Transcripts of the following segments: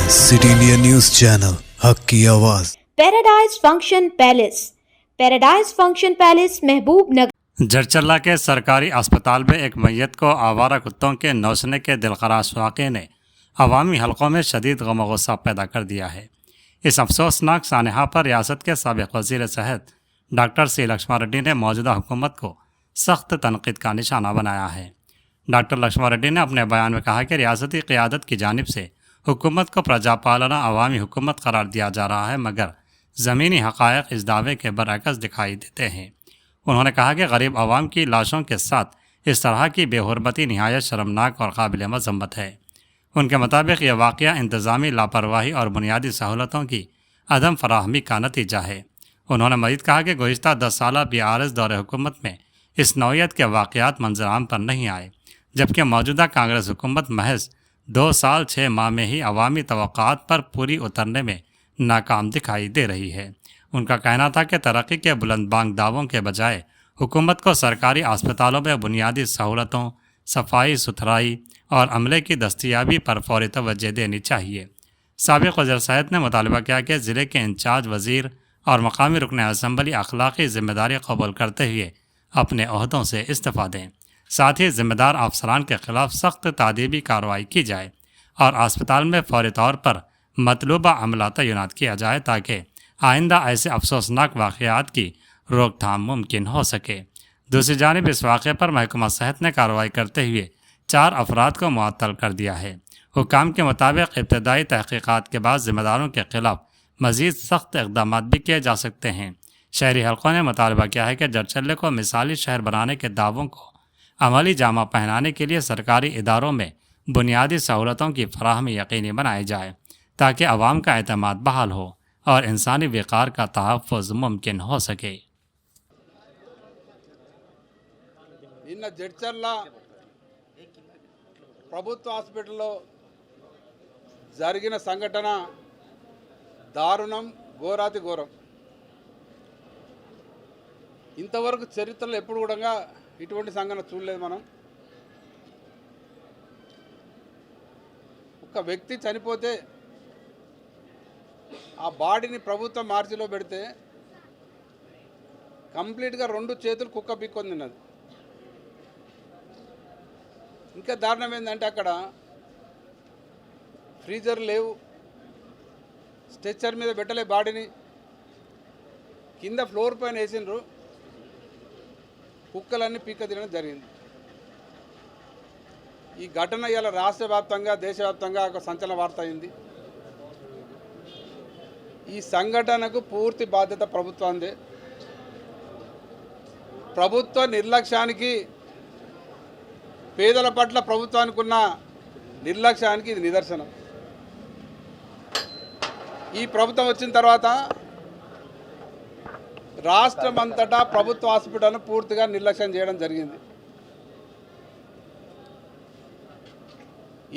City India news channel हक की आवाज़। पैराडाइज फंक्शन पैलेस महबूब नगर। जरचल्ला के सरकारी अस्पताल में एक मैयत को आवारा कुत्तों के नौचने के दिलखराश वाक़े ने अवामी हलकों में शदीद गम व गुस्सा पैदा कर दिया है। इस अफसोसनाक सानहा पर रियासत के साबिक़ वज़ीर सेहत डॉक्टर सी लक्ष्मण रेड्डी ने मौजूदा हुकूमत को सख्त तनक़ीद का निशाना बनाया है। डॉक्टर लक्ष्मण रेड्डी ने अपने बयान में कहा कि रियासती क़यादत की जानिब से हुकूमत को प्रजापालना अवामी हुकूमत करार दिया जा रहा है, मगर ज़मीनी हक़ाइक़ इस दावे के बरअक्स दिखाई देते हैं। उन्होंने कहा कि गरीब आवाम की लाशों के साथ इस तरह की बेहुरमती नहायत शर्मनाक और काबिल मज़म्मत है। उनके मुताबिक यह वाक़या इंतज़ामी लापरवाही और बुनियादी सहूलतों की अदम फराहमी का नतीजा है। उन्होंने मज़ीद कहा कि गुज़िश्ता 10 साला BRS दौर हुकूमत में इस नौयत के वाक़यात मंजराम पर नहीं आए, जबकि मौजूदा कांग्रेस हुकूमत महज 2 साल 6 माह में ही अवामी तवक्कात पर पूरी उतरने में नाकाम दिखाई दे रही है। उनका कहना था कि तरक्की के बुलंदबांग दावों के बजाय हुकूमत को सरकारी अस्पतालों में बुनियादी सहूलतों, सफाई सुथराई और अमले की दस्तियाबी पर फौरी तवज्जो देनी चाहिए। साबिक़ वज़ीर सेहत ने मुतालबा किया कि ज़िले के इंचार्ज वज़ीर और मकामी रुकन असम्बली अखलाक़ी ज़िम्मेदारी कबूल करते हुए अपने अहदों से इस्तीफ़ा दें। साथ ही ज़िम्मेदार अफसरान के ख़िलाफ़ सख्त तादीबी कार्रवाई की जाए और अस्पताल में फौरी तौर पर मतलूबा अमला तैनात किया जाए ताकि आइंदा ऐसे अफसोसनाक वाक़यात की रोकथाम मुमकिन हो सके। दूसरी जानिब इस वाक़े पर महकमा सेहत ने कार्रवाई करते हुए 4 अफराद को मुअत्तल कर दिया है। हुकाम के मुताबिक इब्तदाई तहक़ीक़ात के बाद ज़िम्मेदारों के ख़िलाफ़ मज़ीद सख्त इक़दामात भी किए जा सकते हैं। शहरी हलकों ने मुतालबा किया है कि जरचल्ले को मिसाली शहर बनाने के दावों को अमली जामा पहनाने के लिए सरकारी इदारों में बुनियादी सहूलतों की फराहमी यकीनी बनाई जाए ताकि अवाम का एतमाद बहाल हो और इंसानी वक़ार का तहफ़्फ़ुज़ मुमकिन हो सके। నిన్న జడ్చర్ల ప్రభుత్వ హాస్పిటల్లో జరిగిన సంఘటన దారుణం, ఘోరాతి ఘోరం. ఇంతవరకు చరిత్రలో ఎప్పుడు కూడా ఇటువంటి సంఘటన చూడలేదు మనం. ఒక వ్యక్తి చనిపోతే ఆ బాడీని ప్రభుత్వం మార్చిలో పెడితే కంప్లీట్గా 2 చేతులు కుక్క పిక్కొని తిన్నది. ఇంకా దారుణం ఏంటంటే అక్కడ ఫ్రీజర్ లేవు, స్ట్రెచ్చర్ మీద పెట్టలే బాడీని, కింద ఫ్లోర్ పైన వేసిండ్రు, కుక్కలన్నీ పీక్క తినడం జరిగింది. ఈ ఘటన ఇలా రాష్ట్ర వ్యాప్తంగా దేశవ్యాప్తంగా ఒక సంచలన వార్త అయింది. ఈ సంఘటనకు పూర్తి బాధ్యత ప్రభుత్వాందే. ప్రభుత్వ నిర్లక్ష్యానికి, పేదల పట్ల ప్రభుత్వానికి ఉన్న నిర్లక్ష్యానికి ఇది నిదర్శనం. ఈ ప్రభుత్వం వచ్చిన తర్వాత రాష్ట్రమంతటా ప్రభుత్వ హాస్పిటల్ను పూర్తిగా నిర్లక్ష్యం చేయడం జరిగింది.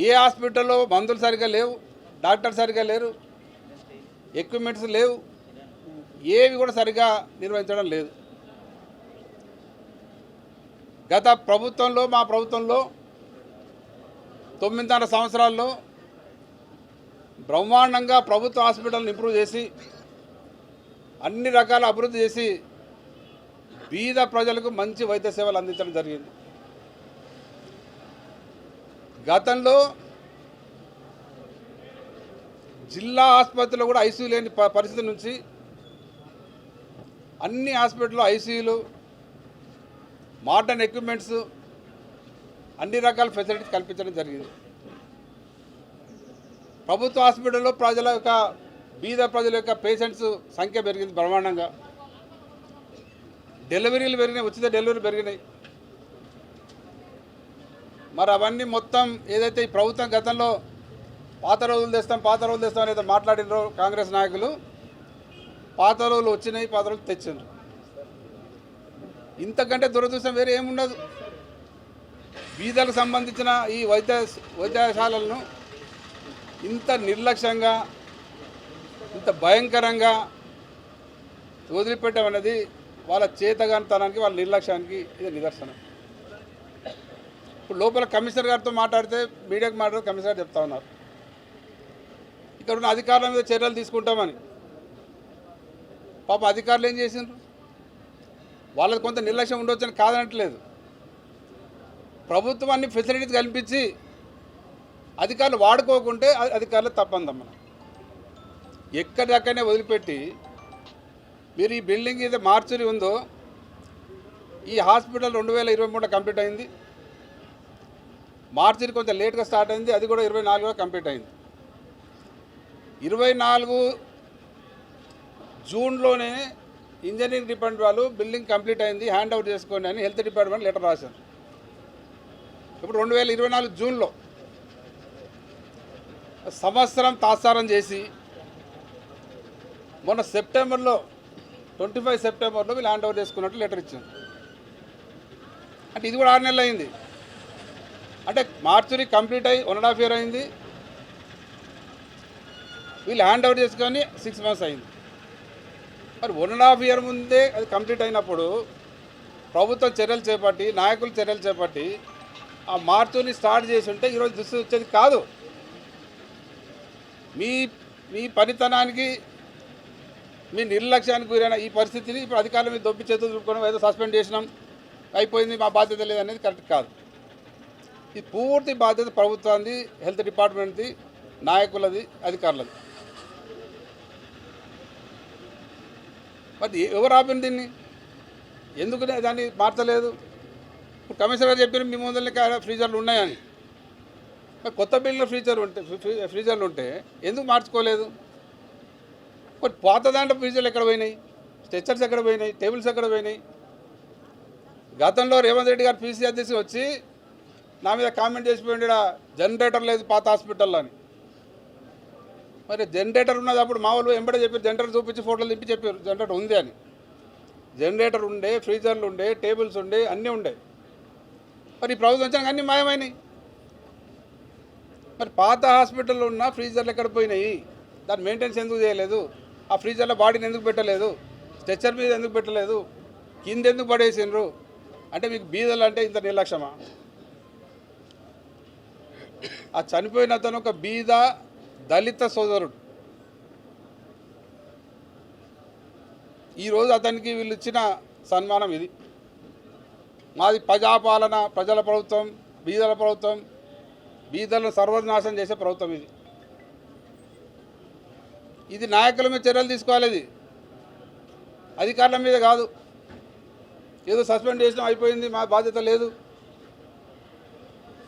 ఏ హాస్పిటల్లో మందులు సరిగ్గా లేవు, డాక్టర్ సరిగ్గా లేరు, ఎక్విప్మెంట్స్ లేవు, ఏవి కూడా సరిగ్గా నిర్వహించడం లేదు. గత ప్రభుత్వంలో, మా ప్రభుత్వంలో 9.5 సంవత్సరాల్లో బ్రహ్మాండంగా ప్రభుత్వ హాస్పిటల్ని ఇంప్రూవ్ చేసి అన్ని రకాల అభివృద్ధి చేసి బీద ప్రజలకు మంచి వైద్య సేవలు అందించడం జరిగింది. గతంలో జిల్లా ఆసుపత్రిలో కూడా ఐసీయూ లేని పరిస్థితి నుంచి అన్ని హాస్పిటల్లో ఐసీయూలు, మోడర్న్ ఎక్విప్మెంట్స్, అన్ని రకాల ఫెసిలిటీస్ కల్పించడం జరిగింది. ప్రభుత్వ హాస్పిటల్లో బీద ప్రజల యొక్క పేషెంట్స్ సంఖ్య పెరిగింది బ్రహ్మాండంగా. డెలివరీలు పెరిగినాయి, ఉచిత డెలివరీ పెరిగినాయి. మరి అవన్నీ మొత్తం ఏదైతే ఈ ప్రభుత్వం గతంలో పాత రోజులు తెస్తాం అనేది మాట్లాడినరో కాంగ్రెస్ నాయకులు, పాత రోజులు వచ్చినాయి, పాత రోజులు తెచ్చిండ్రు. ఇంతకంటే దురదృష్టం వేరే ఏముండదు. బీదలకు సంబంధించిన ఈ వైద్యశాలలను ఇంత నిర్లక్ష్యంగా, ఇంత భయంకరంగా వదిలిపెట్టడం అనేది వాళ్ళ చేతగానితనానికి, వాళ్ళ నిర్లక్ష్యానికి ఇది నిదర్శనం. ఇప్పుడు లోపల కమిషనర్ గారితో మాట్లాడితే, మీడియాకు మాట్లాడితే కమిషనర్ చెప్తా ఉన్నారు ఇక్కడ ఉన్న అధికారుల మీద చర్యలు తీసుకుంటామని. పాప అధికారులు ఏం చేసిండ్రు? వాళ్ళకి కొంత నిర్లక్ష్యం ఉండొచ్చని కాదనట్లేదు. ప్రభుత్వం అన్ని ఫెసిలిటీస్ కల్పించి అధికారులు వాడుకోకుంటే అధికారులు తప్పందమ్మ. ఎక్కడికక్కడనే వదిలిపెట్టి మీరు ఈ బిల్డింగ్ ఏదో మార్చురీ ఉందో ఈ హాస్పిటల్ 2023లో కంప్లీట్ అయింది. మార్చిని కొంచెం లేట్గా స్టార్ట్ అయింది, అది కూడా 24లో కంప్లీట్ అయింది. 24 జూన్లోనే ఇంజనీరింగ్ డిపార్ట్మెంట్ వాళ్ళు బిల్డింగ్ కంప్లీట్ అయింది, హ్యాండ్ ఓవర్ చేసుకోండి అని హెల్త్ డిపార్ట్మెంట్ లెటర్ రాశారు. ఇప్పుడు 2024 జూన్లో సంవత్సరం తాత్సారం చేసి మొన్న సెప్టెంబర్లో 25 సెప్టెంబర్లో వీళ్ళు హ్యాండ్ ఓవర్ చేసుకున్నట్టు లెటర్ ఇచ్చారు. అంటే ఇది కూడా 6 నెలలు అయింది. అంటే మార్చురీ కంప్లీట్ అయ్యి 1.5 year అయింది, వీళ్ళు హ్యాండ్ ఓవర్ చేసుకొని 6 months అయింది. మరి 1.5 year ముందే అది కంప్లీట్ అయినప్పుడు ప్రభుత్వం చర్యలు చేపట్టి, నాయకులు చర్యలు చేపట్టి ఆ మార్చుని స్టార్ట్ చేసి ఉంటే ఈరోజు దుస్థితి వచ్చేది కాదు. మీ పనితనానికి, మీ నిర్లక్ష్యానికి గురైన ఈ పరిస్థితిని ఇప్పుడు అధికారుల మీద దొబ్బి చేతులు చూపుకోవడం, ఏదో సస్పెండ్ చేసినాం అయిపోయింది మా బాధ్యత లేదనేది కరెక్ట్ కాదు. ఇది పూర్తి బాధ్యత ప్రభుత్వాన్ని, హెల్త్ డిపార్ట్మెంట్ది, నాయకులది, అధికారులది. మరి ఎవరు ఆపింది దీన్ని? ఎందుకు దాన్ని మార్చలేదు? ఇప్పుడు కమిషనర్ గారు చెప్పారు మీ ముందర ఫ్రీజర్లు ఉన్నాయని. మరి కొత్త బిల్లులో ఫ్రీజర్లు ఉంటే ఎందుకు మార్చుకోలేదు? మరి పాత దాంట్లో ఫ్రీజర్లు ఎక్కడ పోయినాయి? స్ట్రెచ్చర్స్ ఎక్కడ పోయినాయి? టేబుల్స్ ఎక్కడ పోయినాయి? గతంలో రేవంత్ రెడ్డి గారు పీసీ అధ్యక్షుడు వచ్చి నా మీద కామెంట్ చేసిపోయింది, జనరేటర్ లేదు పాత హాస్పిటల్లో అని. మరి జనరేటర్ ఉన్నది అప్పుడు మా వాళ్ళు వెంబడే చెప్పారు, జనరేటర్ చూపించి ఫోటోలు తిప్పి చెప్పారు జనరేటర్ ఉంది అని. జనరేటర్ ఉండే, ఫ్రీజర్లు ఉండే, టేబుల్స్ ఉండే, అన్నీ ఉండే. మరి ఈ ప్రభుత్వం వచ్చాక అన్నీ మాయమైనాయి. మరి పాత హాస్పిటల్లో ఉన్న ఫ్రీజర్లు ఎక్కడ పోయినాయి? దాని మెయింటెనెన్స్ ఎందుకు చేయలేదు? ఆ ఫ్రీజర్లో బాడీని ఎందుకు పెట్టలేదు? స్ట్రెచ్చర్ మీద ఎందుకు పెట్టలేదు? కింద ఎందుకు పడేసిండ్రు? అంటే మీకు బీదలు అంటే ఇంత నిర్లక్ష్యమా? ఆ చనిపోయిన అతను ఒక బీద దళిత సోదరుడు. ఈరోజు అతనికి వీళ్ళు ఇచ్చిన సన్మానం ఇది. మాది ప్రజాపాలన, ప్రజల ప్రభుత్వం, బీదల ప్రభుత్వం, బీదలను సర్వనాశనం చేసే ప్రభుత్వం ఇది. ఇది నాయకుల మీద చర్యలు తీసుకోవాలి, ఇది అధికారుల మీద కాదు. ఏదో సస్పెండ్ చేసినా అయిపోయింది మా బాధ్యత లేదు.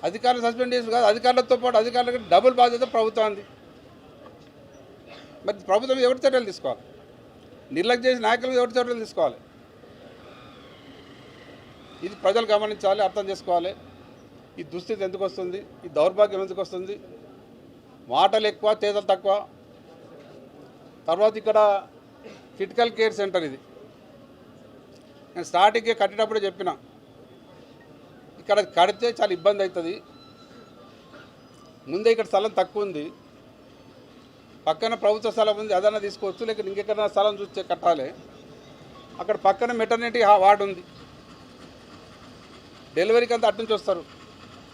అధికారులు సస్పెండ్ చేసి కాదు, అధికారులతో పాటు అధికారులకు డబుల్ బాధ్యత ప్రభుత్వానికి. మరి ప్రభుత్వం ఎవరి చర్యలు తీసుకోవాలి? నిర్లక్ష్యం చేసి నాయకులు ఎవరి చర్యలు తీసుకోవాలి? ఇది ప్రజలు గమనించాలి, అర్థం చేసుకోవాలి. ఈ దుస్థితి ఎందుకు వస్తుంది? ఈ దౌర్భాగ్యం ఎందుకు వస్తుంది? మాటలు ఎక్కువ, చేతలు తక్కువ. తర్వాత ఇక్కడ క్రిటికల్ కేర్ సెంటర్ ఇది. నేను స్టార్టింగ్గా కట్టేటప్పుడే చెప్పిన, ఇక్కడ కడితే చాలా ఇబ్బంది అవుతుంది. ముందే ఇక్కడ స్థలం తక్కువ ఉంది, పక్కన ప్రభుత్వ స్థలం ఉంది, అదన్నా తీసుకోవచ్చు, లేక ఇంకెక్కడైనా స్థలం చూస్తే కట్టాలి. అక్కడ పక్కన మెటర్నిటీ వార్డు ఉంది, డెలివరీకి అంతా అటు నుంచి వస్తారు.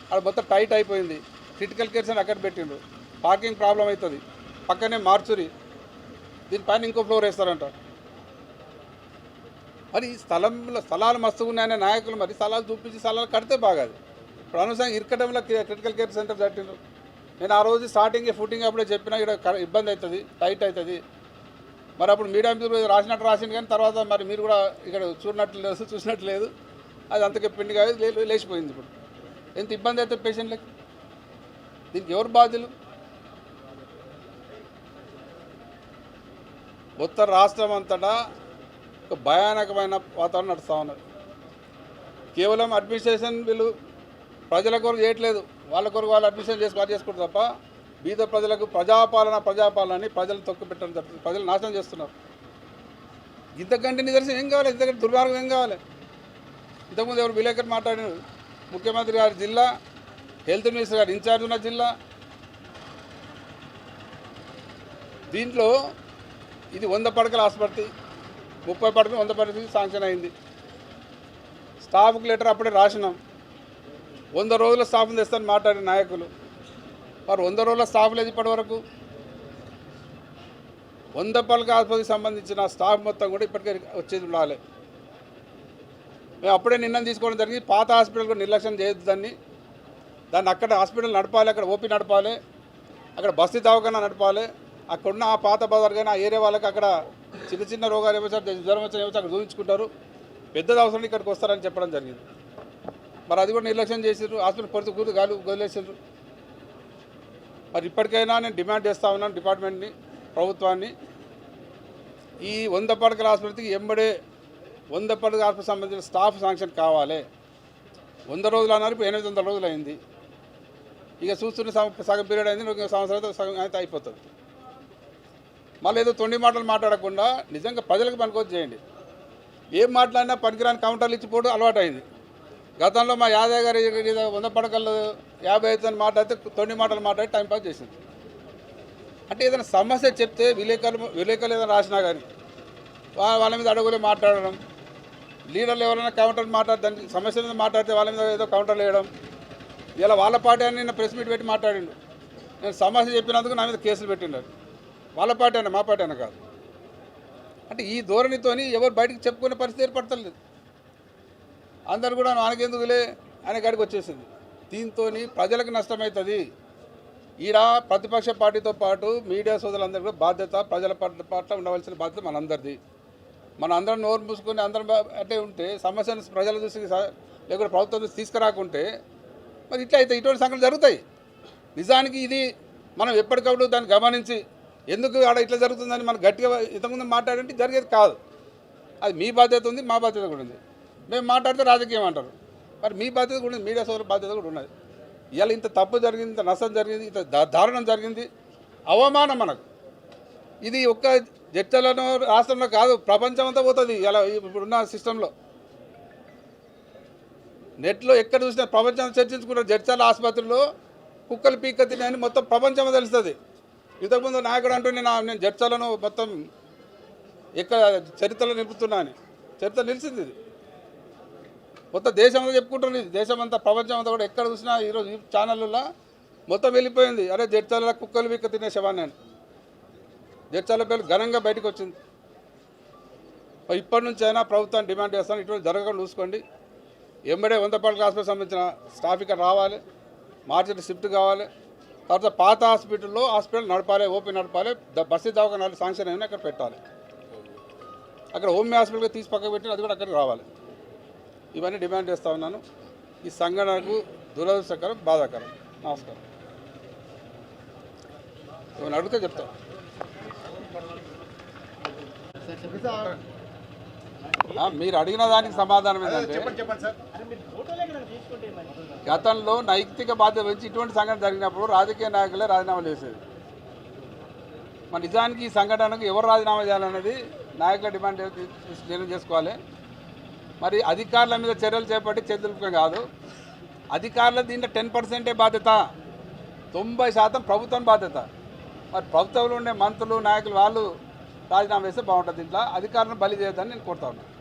అక్కడ మొత్తం టైట్ అయిపోయింది. క్రిటికల్ కేర్ సెంటర్ అక్కడ పెట్టిండ్రు, పార్కింగ్ ప్రాబ్లం అవుతుంది. పక్కనే మార్చురీ, దీనిపైన ఇంకో ఫ్లోర్ వేస్తారంట. మరి స్థలాలు మస్తుగా ఉన్నాయనే నాయకులు మరి స్థలాలు చూపించి స్థలాలు కడితే బాగాది. ఇప్పుడు అనవసరంగా ఇరకటంలో క్రిటికల్ కేర్ సెంటర్ కట్టిండ్రు. నేను ఆ రోజు స్టార్టింగ్ ఫుటింగ్ అప్పుడే చెప్పినా ఇక్కడ ఇబ్బంది అవుతుంది, టైట్ అవుతుంది. మరి అప్పుడు మీడియం రాసినట్టు రాసింది, కానీ తర్వాత మరి మీరు కూడా ఇక్కడ చూసినట్టు లేదు. అది అంతకే పిండి కాదు, లేచిపోయింది. ఇప్పుడు ఎంత ఇబ్బంది అవుతుంది పేషెంట్లకి? దీనికి ఎవరు బాధ్యులు? మొత్తం రాష్ట్రం అంతటా ఒక భయానకమైన వాతావరణం నడుస్తూ ఉన్నది. కేవలం అడ్మినిస్ట్రేషన్ వీళ్ళు ప్రజల కొరకు చేయట్లేదు, వాళ్ళ కొరకు వాళ్ళు అడ్మినిస్ట్రేషన్ చేసుకుంటారు తప్ప బీద ప్రజలకు ప్రజాపాలనని ప్రజలు తొక్కిపెట్టడం జరుగుతుంది. ప్రజలు నాశనం చేస్తున్నారు. ఇంతకంటే నిదర్శనం ఏం కావాలి? ఇంతకంటే దుర్మార్గం ఏం కావాలి? ఇంతకుముందు ఎవరు విలేకరు మాట్లాడినారు, ముఖ్యమంత్రి గారి జిల్లా, హెల్త్ మినిస్టర్ గారు ఇన్ఛార్జ్ ఉన్న జిల్లా. దీంట్లో ఇది 100 పడకల ఆసుపత్రి, 30 పడకలు 100 పడకలు శాంక్షన్ అయింది. స్టాఫ్కి లెటర్ అప్పుడే రాసినాం. 100 రోజుల స్టాఫ్ని తెస్తాను మాట్లాడిన నాయకులు. మరి 100 రోజుల స్టాఫ్ లేదు ఇప్పటి వరకు. 100 ఆసుపత్రికి సంబంధించిన స్టాఫ్ మొత్తం కూడా ఇప్పటికే వచ్చేది ఉండాలి. మేము అప్పుడే నిర్ణయం తీసుకోవడం జరిగింది. పాత హాస్పిటల్ కూడా నిర్లక్ష్యం చేయొద్దు, దాన్ని అక్కడ హాస్పిటల్ నడపాలి, అక్కడ ఓపీ నడపాలి, అక్కడ బస్తీ దవాఖానా నడపాలి. అక్కడ ఉన్న ఆ పాత బజార్ కానీ ఆ ఏరియా వాళ్ళకి అక్కడ చిన్న చిన్న రోగాలు ఏమో జ్వరం వచ్చిన ఏమో అక్కడ చూపించుకుంటారు, పెద్దది అవసరం ఇక్కడికి వస్తారని చెప్పడం జరిగింది. మరి అది కూడా నిర్లక్ష్యం చేసారు, హాస్పిటల్ పొడిచి కూర్చు గాలి వదిలేసారు. మరి ఇప్పటికైనా నేను డిమాండ్ చేస్తా ఉన్నాను డిపార్ట్మెంట్ని, ప్రభుత్వాన్ని, ఈ 100 పడకల హాస్పిటల్కి ఎంబడే 100 పడకల హాస్పిటల్ సంబంధించిన స్టాఫ్ శాంక్షన్ కావాలి. 100 రోజులు అన్నారు, ఇప్పుడు 800 రోజులు అయింది. ఇక చూస్తున్న సగం పీరియడ్ అయింది, ఒక సంవత్సరాలతో సగం అయితే అయిపోతుంది. మళ్ళీ ఏదో తొండి మాటలు మాట్లాడకుండా నిజంగా ప్రజలకు పనికొచ్చి చేయండి. ఏం మాట్లాడినా పనికిరాని కౌంటర్లు ఇచ్చిపోవడం అలవాటు అయింది. గతంలో మా యాదయ్య గారి 100 పడకలు 50 అవుతుందని మాట్లాడితే తొండి మాటలు మాట్లాడి టైంపాస్ చేసింది. అంటే ఏదైనా సమస్య చెప్తే విలేకరులు ఏదైనా రాసినా కానీ వాళ్ళ మీద అడుగులే మాట్లాడడం, లీడర్లు ఎవరైనా కౌంటర్ దానికి సమస్య మీద మాట్లాడితే వాళ్ళ మీద ఏదో కౌంటర్లు వేయడం. ఇలా వాళ్ళ పార్టీ అని నిన్న ప్రెస్ మీట్ పెట్టి మాట్లాడిండు. నేను సమస్య చెప్పినందుకు నా మీద కేసులు పెట్టిండారు. వాళ్ళ పార్టీ అయినా మా పార్టీ అయినా కాదు. అంటే ఈ ధోరణితోని ఎవరు బయటకు చెప్పుకునే పరిస్థితి ఏర్పడతలేదు. అందరు కూడా మనకెందుకులే అనే కాడికి వచ్చేసింది. దీంతో ప్రజలకు నష్టమవుతుంది. ఈడ ప్రతిపక్ష పార్టీతో పాటు మీడియా సోదరులందరూ కూడా బాధ్యత, ప్రజల పట్ల ఉండవలసిన బాధ్యత మనందరిది. మన అందరం నోరు మూసుకొని అందరం అంటే ఉంటే సమస్యను ప్రజల దృష్టికి లేకుంటే ప్రభుత్వం దృష్టి తీసుకురాకుంటే మరి ఇట్లా అయితే ఇటువంటి సంఘటనలు జరుగుతాయి. నిజానికి ఇది మనం ఎప్పటికప్పుడు దాన్ని గమనించి ఎందుకు ఆడ ఇట్లా జరుగుతుందని మనం గట్టిగా ఇంతకుముందు మాట్లాడంటే జరిగేది కాదు. అది మీ బాధ్యత ఉంది, మా బాధ్యత కూడా ఉంది. మేము మాట్లాడితే రాజకీయం అంటారు, మరి మీ బాధ్యత కూడా ఉంది, మీడియా సోదరుల బాధ్యత కూడా ఉన్నది. ఇవాళ ఇంత తప్పు జరిగింది, ఇంత నష్టం జరిగింది, ఇంత దారుణం జరిగింది, అవమానం మనకు. ఇది ఒక్క జడ్చలను రాష్ట్రంలో కాదు, ప్రపంచం అంతా పోతుంది. ఇలా ఇప్పుడున్న సిస్టంలో నెట్లో ఎక్కడ చూసినా ప్రపంచం చర్చించుకుంటారు. జడ్చల ఆసుపత్రిలో కుక్కలు పీక తిన్నాయని మొత్తం ప్రపంచం తెలుస్తుంది. ఇంతకుముందు నాయకుడు అంటూ నేను జడ్చలను మొత్తం ఎక్కడ చరిత్రలో నిలుపుతున్నా అని చరిత్ర నిలిచింది. ఇది మొత్తం దేశంలో చెప్పుకుంటుంది. దేశమంతా ప్రపంచం అంతా కూడా ఎక్కడ చూసినా ఈరోజు ఈ ఛానళ్ళలో మొత్తం వెళ్ళిపోయింది. అరే జడ్చల కుక్కలు పీక తినే శవాన్ని అని జడ్చల పేరు ఘనంగా బయటకు వచ్చింది. ఇప్పటి నుంచి అయినా ప్రభుత్వాన్ని డిమాండ్ చేస్తాను, ఇటువంటి జరగకుండా చూసుకోండి. ఎంబడే 100 పడకల హాస్పిటల్ సంబంధించిన స్టాఫ్ ఇక్కడ రావాలి, మార్కెట్ షిఫ్ట్ కావాలి. తర్వాత పాత హాస్పిటల్ నడపాలి, ఓపీ నడపాలి, బస్తీ దవాఖానాలు శాంక్షన్ అయినా అక్కడ పెట్టాలి. అక్కడ హోమ్ హాస్పిటల్గా తీసి పక్కకు పెట్టి అది కూడా అక్కడికి రావాలి. ఇవన్నీ డిమాండ్ చేస్తూ ఉన్నాను. ఈ సంఘటనకు దురదృష్టకరం, బాధాకరం. నమస్కారం. ఏమైనా అడిగితే చెప్తా. మీరు అడిగిన దానికి సమాధానం ఏంటంటే గతంలో నైతిక బాధ్యత వచ్చి ఇటువంటి సంఘటన జరిగినప్పుడు రాజకీయ నాయకులే రాజీనామాలు చేసేది. మరి నిజానికి ఈ సంఘటనకు ఎవరు రాజీనామా చేయాలనేది నాయకుల డిమాండ్ నిర్ణయం చేసుకోవాలి. మరి అధికారుల మీద చర్యలు చేపట్టి చేతులు కాదు, అధికారుల దీంట్లో 10% బాధ్యత, 90% ప్రభుత్వం బాధ్యత. మరి ప్రభుత్వంలో ఉండే మంత్రులు, నాయకులు వాళ్ళు రాజీనామా చేస్తే బాగుంటుంది. దీంట్లో అధికారులను బలి చేయొద్దని నేను కోరుతా ఉన్నాను.